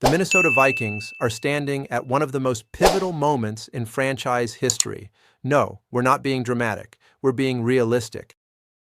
The Minnesota Vikings are standing at one of the most pivotal moments in franchise history. No, we're not being dramatic. We're being realistic.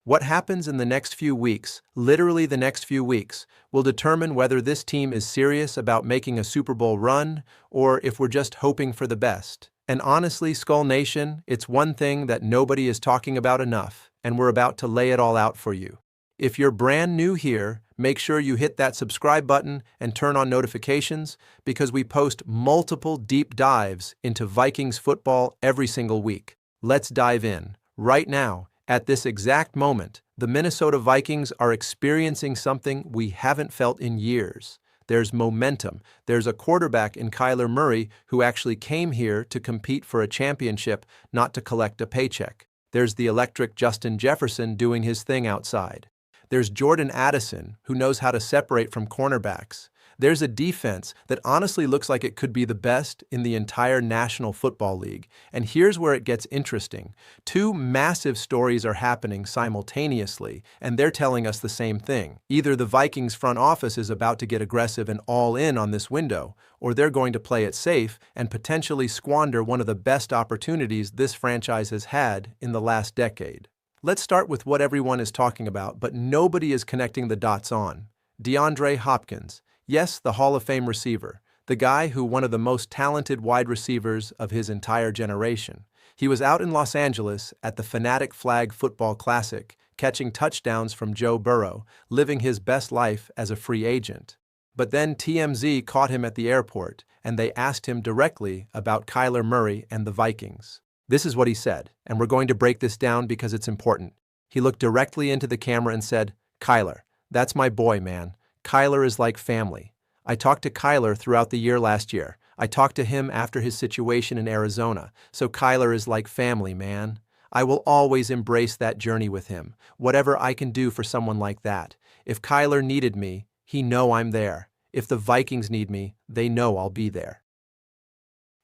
What happens in the next few weeks, literally the next few weeks, will determine whether this team is serious about making a Super Bowl run or if we're just hoping for the best. And honestly, Skull Nation, it's one thing that nobody is talking about enough, and we're about to lay it all out for you. If you're brand new here, make sure you hit that subscribe button and turn on notifications because we post multiple deep dives into Vikings football every single week. Let's dive in. Right now, at this exact moment, the Minnesota Vikings are experiencing something we haven't felt in years. There's momentum. There's a quarterback in Kyler Murray who actually came here to compete for a championship, not to collect a paycheck. There's the electric Justin Jefferson doing his thing outside. There's Jordan Addison, who knows how to separate from cornerbacks. There's a defense that honestly looks like it could be the best in the entire National Football League. And here's where it gets interesting. Two massive stories are happening simultaneously, and they're telling us the same thing. Either the Vikings front office is about to get aggressive and all in on this window, or they're going to play it safe and potentially squander one of the best opportunities this franchise has had in the last decade. Let's start with what everyone is talking about, but nobody is connecting the dots on. DeAndre Hopkins. Yes, the Hall of Fame receiver. The guy who one of the most talented wide receivers of his entire generation. He was out in Los Angeles at the Fanatic Flag Football Classic, catching touchdowns from Joe Burrow, living his best life as a free agent. But then TMZ caught him at the airport, and they asked him directly about Kyler Murray and the Vikings. This is what he said, and we're going to break this down because it's important. He looked directly into the camera and said, "Kyler, that's my boy, man. Kyler is like family. I talked to Kyler throughout the year last year. I talked to him after his situation in Arizona, so Kyler is like family, man. I will always embrace that journey with him, whatever I can do for someone like that. If Kyler needed me, he know I'm there. If the Vikings need me, they know I'll be there."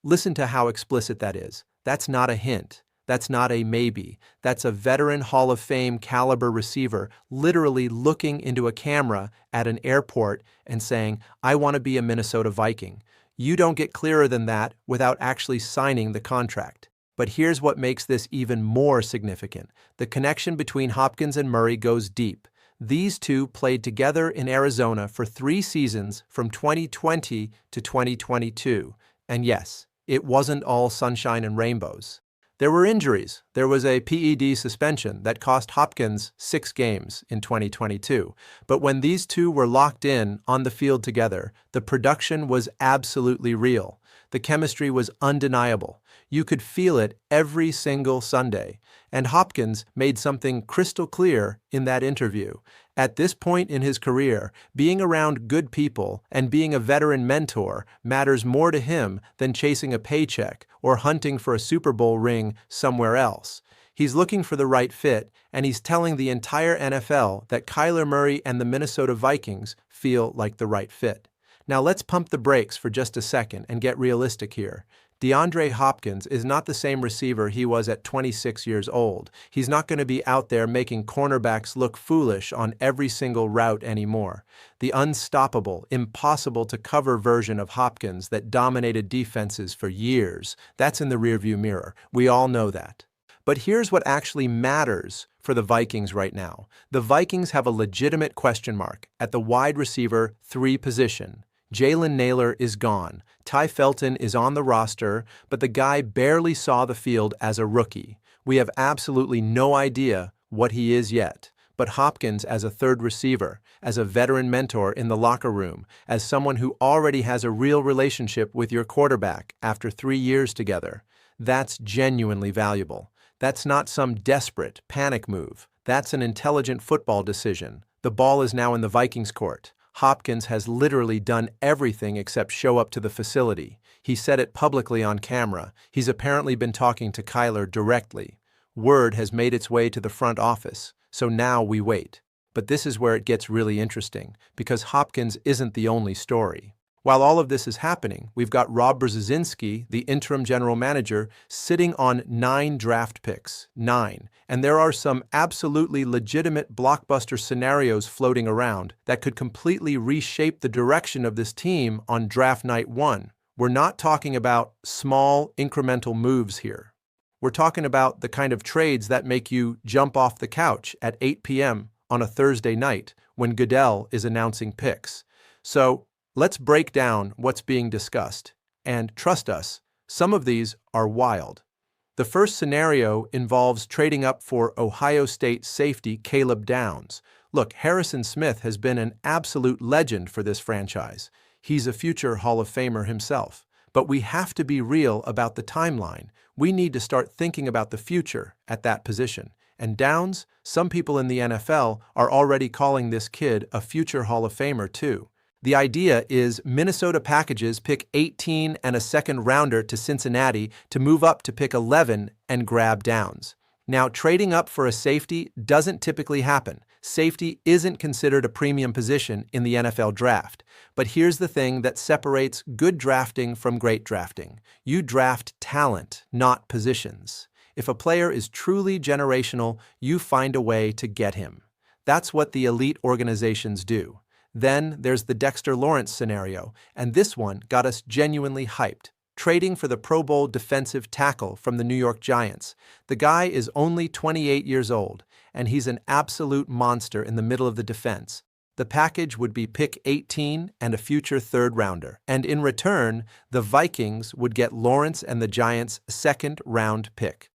Listen to how explicit that is. That's not a hint. That's not a maybe. That's a veteran Hall of Fame caliber receiver literally looking into a camera at an airport and saying, "I want to be a Minnesota Viking." You don't get clearer than that without actually signing the contract. But here's what makes this even more significant. The connection between Hopkins and Murray goes deep. These two played together in Arizona for 3 seasons from 2020 to 2022. And yes, it wasn't all sunshine and rainbows. There were injuries. There was a PED suspension that cost Hopkins 6 games in 2022. But when these two were locked in on the field together, the production was absolutely real. The chemistry was undeniable. You could feel it every single Sunday. And Hopkins made something crystal clear in that interview. At this point in his career, being around good people and being a veteran mentor matters more to him than chasing a paycheck or hunting for a Super Bowl ring somewhere else. He's looking for the right fit, and he's telling the entire NFL that Kyler Murray and the Minnesota Vikings feel like the right fit. Now let's pump the brakes for just a second and get realistic here. DeAndre Hopkins is not the same receiver he was at 26 years old. He's not going to be out there making cornerbacks look foolish on every single route anymore. The unstoppable, impossible-to-cover version of Hopkins that dominated defenses for years, that's in the rearview mirror. We all know that. But here's what actually matters for the Vikings right now. The Vikings have a legitimate question mark at the wide receiver 3 position. Jalen Nailor is gone. Ty Felton is on the roster, but the guy barely saw the field as a rookie. We have absolutely no idea what he is yet. But Hopkins as a third receiver, as a veteran mentor in the locker room, as someone who already has a real relationship with your quarterback after 3 years together, that's genuinely valuable. That's not some desperate panic move. That's an intelligent football decision. The ball is now in the Vikings' court. Hopkins has literally done everything except show up to the facility. He said it publicly on camera. He's apparently been talking to Kyler directly. Word has made its way to the front office, so now we wait. But this is where it gets really interesting, because Hopkins isn't the only story. While all of this is happening, we've got Rob Brzezinski, the interim general manager, sitting on 9 draft picks. 9. And there are some absolutely legitimate blockbuster scenarios floating around that could completely reshape the direction of this team on draft night 1. We're not talking about small, incremental moves here. We're talking about the kind of trades that make you jump off the couch at 8 p.m. on a Thursday night when Goodell is announcing picks. So, let's break down what's being discussed. And trust us, some of these are wild. The first scenario involves trading up for Ohio State safety Caleb Downs. Look, Harrison Smith has been an absolute legend for this franchise. He's a future Hall of Famer himself. But we have to be real about the timeline. We need to start thinking about the future at that position. And Downs, some people in the NFL are already calling this kid a future Hall of Famer too. The idea is Minnesota packages pick 18 and a second rounder to Cincinnati to move up to pick 11 and grab Downs. Now, trading up for a safety doesn't typically happen. Safety isn't considered a premium position in the NFL draft. But here's the thing that separates good drafting from great drafting. You draft talent, not positions. If a player is truly generational, you find a way to get him. That's what the elite organizations do. Then there's the Dexter Lawrence scenario, and this one got us genuinely hyped. Trading for the Pro Bowl defensive tackle from the New York Giants. The guy is only 28 years old, and he's an absolute monster in the middle of the defense. The package would be pick 18 and a future third-rounder, and in return, the Vikings would get Lawrence and the Giants' second-round pick.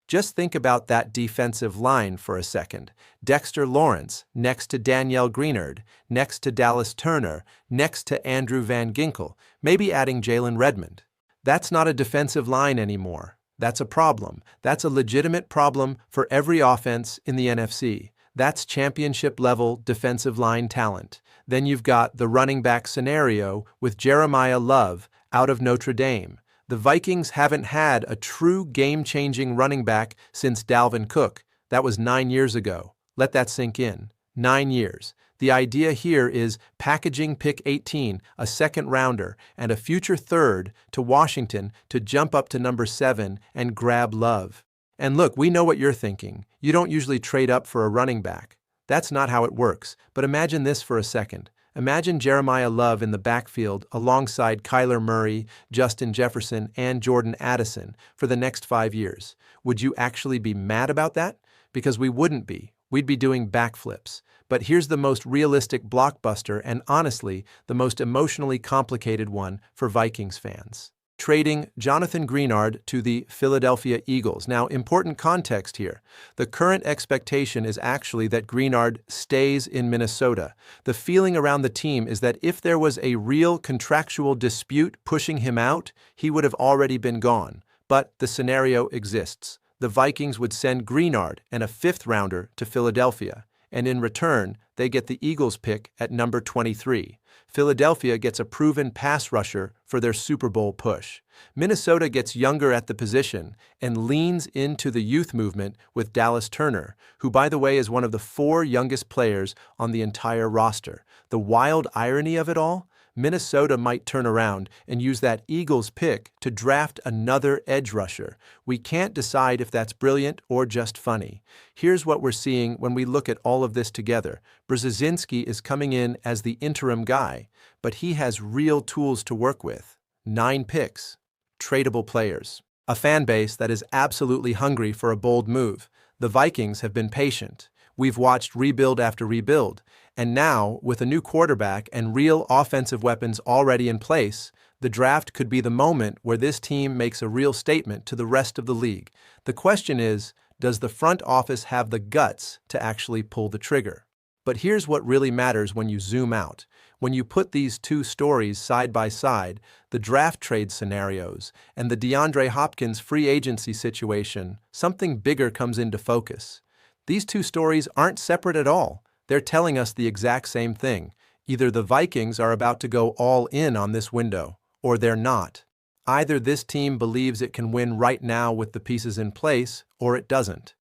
Just think about that defensive line for a second. Dexter Lawrence, next to Danielle Greenard, next to Dallas Turner, next to Andrew Van Ginkel, maybe adding Jalen Redmond. That's not a defensive line anymore. That's a problem. That's a legitimate problem for every offense in the NFC. That's championship-level defensive line talent. Then you've got the running back scenario with Jeremiah Love out of Notre Dame. The Vikings haven't had a true game-changing running back since Dalvin Cook. That was 9 years ago. Let that sink in. 9 years. The idea here is packaging pick 18, a second-rounder, and a future third to Washington to jump up to number 7 and grab Love. And look, we know what you're thinking. You don't usually trade up for a running back. That's not how it works. But imagine this for a second. Imagine Jeremiah Love in the backfield alongside Kyler Murray, Justin Jefferson, and Jordan Addison for the next 5 years. Would you actually be mad about that? Because we wouldn't be. We'd be doing backflips. But here's the most realistic blockbuster and honestly, the most emotionally complicated one for Vikings fans. Trading Jonathan Greenard to the Philadelphia Eagles. Now, important context here. The current expectation is actually that Greenard stays in Minnesota. The feeling around the team is that if there was a real contractual dispute pushing him out, he would have already been gone. But the scenario exists. The Vikings would send Greenard and a 5th-rounder to Philadelphia, and in return, they get the Eagles pick at number 23. Philadelphia gets a proven pass rusher for their Super Bowl push. Minnesota gets younger at the position and leans into the youth movement with Dallas Turner, who, by the way, is one of the 4 youngest players on the entire roster. The wild irony of it all? Minnesota might turn around and use that Eagles pick to draft another edge rusher. We can't decide if that's brilliant or just funny. Here's what we're seeing when we look at all of this together. Brzezinski is coming in as the interim guy, but he has real tools to work with. 9 picks, tradable players, a fan base that is absolutely hungry for a bold move. The Vikings have been patient. We've watched rebuild after rebuild. And now, with a new quarterback and real offensive weapons already in place, the draft could be the moment where this team makes a real statement to the rest of the league. The question is, does the front office have the guts to actually pull the trigger? But here's what really matters when you zoom out. When you put these 2 stories side by side, the draft trade scenarios and the DeAndre Hopkins free agency situation, something bigger comes into focus. These 2 stories aren't separate at all. They're telling us the exact same thing. Either the Vikings are about to go all in on this window, or they're not. Either this team believes it can win right now with the pieces in place, or it doesn't.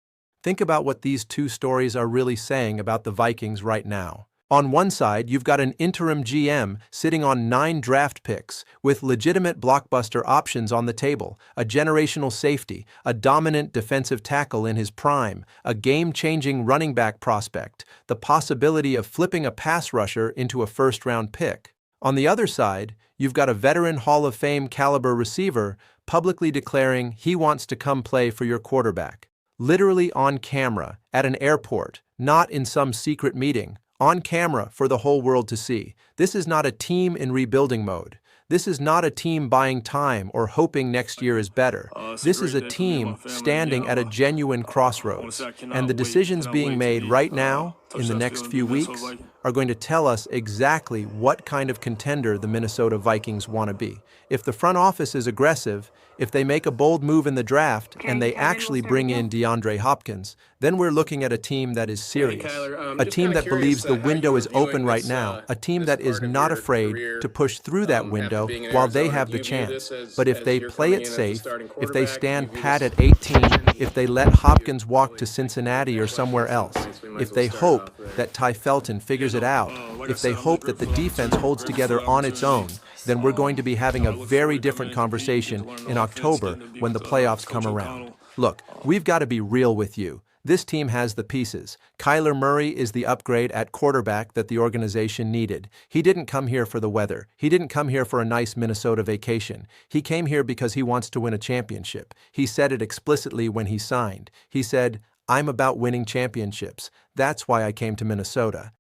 Think about what these 2 stories are really saying about the Vikings right now. On one side, you've got an interim GM sitting on 9 draft picks with legitimate blockbuster options on the table, a generational safety, a dominant defensive tackle in his prime, a game-changing running back prospect, the possibility of flipping a pass rusher into a first-round pick. On the other side, you've got a veteran Hall of Fame caliber receiver publicly declaring he wants to come play for your quarterback. Literally on camera, at an airport, not in some secret meeting. On camera for the whole world to see. This is not a team in rebuilding mode. This is not a team buying time or hoping next year is better. This is a team standing at a genuine crossroads. And the decisions being made right now, in the next few weeks, are going to tell us exactly what kind of contender the Minnesota Vikings want to be. If the front office is aggressive, if they make a bold move in the draft and they actually bring in DeAndre Hopkins, then we're looking at a team that is serious, a team that believes the window is open right now, a team that is not afraid to push through that window while they have the chance. But if they play it safe, if they stand pat at 18, if they let Hopkins walk to Cincinnati or somewhere else, if they hope that Ty Felton figures it out, if they hope that the defense holds together on its own, then we're going to be having a very different conversation in October when the playoffs come around. Look, we've got to be real with you. This team has the pieces. Kyler Murray is the upgrade at quarterback that the organization needed. He didn't come here for the weather. He didn't come here for a nice Minnesota vacation. He came here because he wants to win a championship. He said it explicitly when he signed. He said, "I'm about winning championships. That's why I came to Minnesota."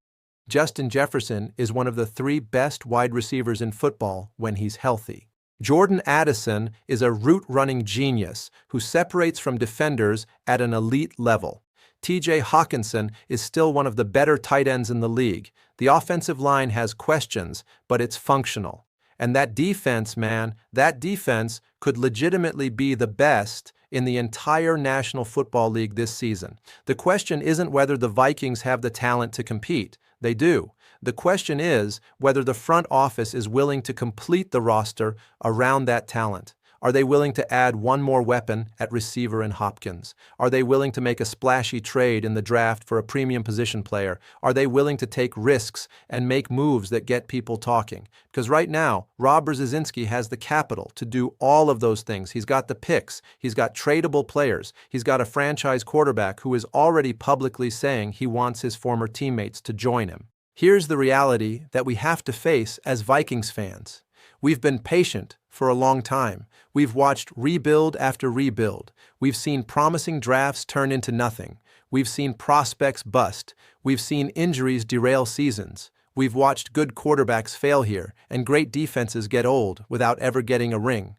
Justin Jefferson is one of the 3 best wide receivers in football when he's healthy. Jordan Addison is a route-running genius who separates from defenders at an elite level. TJ Hawkinson is still one of the better tight ends in the league. The offensive line has questions, but it's functional. And that defense, man, that defense could legitimately be the best in the entire National Football League this season. The question isn't whether the Vikings have the talent to compete. They do. The question is whether the front office is willing to complete the roster around that talent. Are they willing to add one more weapon at receiver in Hopkins? Are they willing to make a splashy trade in the draft for a premium position player? Are they willing to take risks and make moves that get people talking? Because right now, Rob Brzezinski has the capital to do all of those things. He's got the picks. He's got tradable players. He's got a franchise quarterback who is already publicly saying he wants his former teammates to join him. Here's the reality that we have to face as Vikings fans. We've been patient for a long time. We've watched rebuild after rebuild. We've seen promising drafts turn into nothing. We've seen prospects bust. We've seen injuries derail seasons. We've watched good quarterbacks fail here and great defenses get old without ever getting a ring.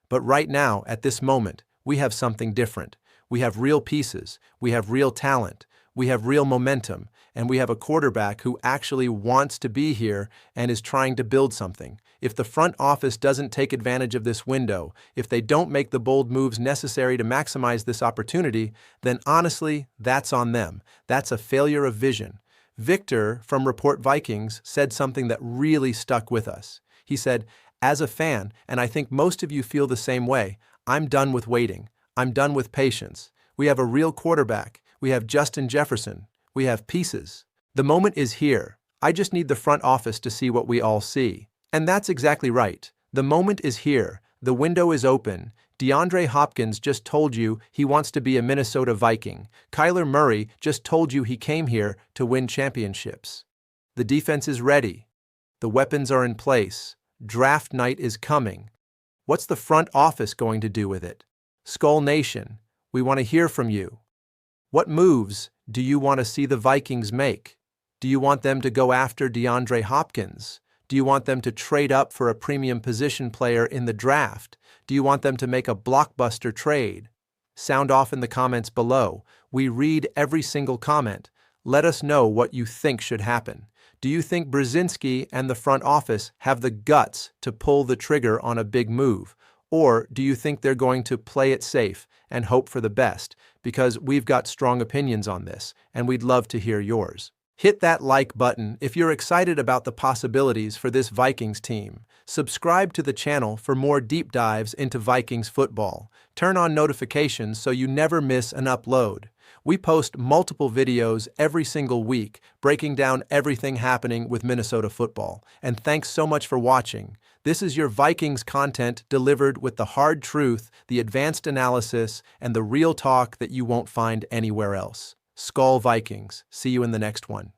But right now, at this moment, we have something different. We have real pieces. We have real talent. We have real momentum. And we have a quarterback who actually wants to be here and is trying to build something. If the front office doesn't take advantage of this window, if they don't make the bold moves necessary to maximize this opportunity, then honestly, that's on them. That's a failure of vision. Victor from Report Vikings said something that really stuck with us. He said, "As a fan, and I think most of you feel the same way, I'm done with waiting. I'm done with patience. We have a real quarterback. We have Justin Jefferson. We have pieces. The moment is here. I just need the front office to see what we all see." And that's exactly right. The moment is here. The window is open. DeAndre Hopkins just told you he wants to be a Minnesota Viking. Kyler Murray just told you he came here to win championships. The defense is ready. The weapons are in place. Draft night is coming. What's the front office going to do with it? Skull Nation, we want to hear from you. What moves do you want to see the Vikings make? Do you want them to go after DeAndre Hopkins? Do you want them to trade up for a premium position player in the draft? Do you want them to make a blockbuster trade? Sound off in the comments below. We read every single comment. Let us know what you think should happen. Do you think Brzezinski and the front office have the guts to pull the trigger on a big move? Or do you think they're going to play it safe and hope for the best? Because we've got strong opinions on this, and we'd love to hear yours. Hit that like button if you're excited about the possibilities for this Vikings team. Subscribe to the channel for more deep dives into Vikings football. Turn on notifications so you never miss an upload. We post multiple videos every single week, breaking down everything happening with Minnesota football. And thanks so much for watching. This is your Vikings content delivered with the hard truth, the advanced analysis, and the real talk that you won't find anywhere else. Skol Vikings. See you in the next one.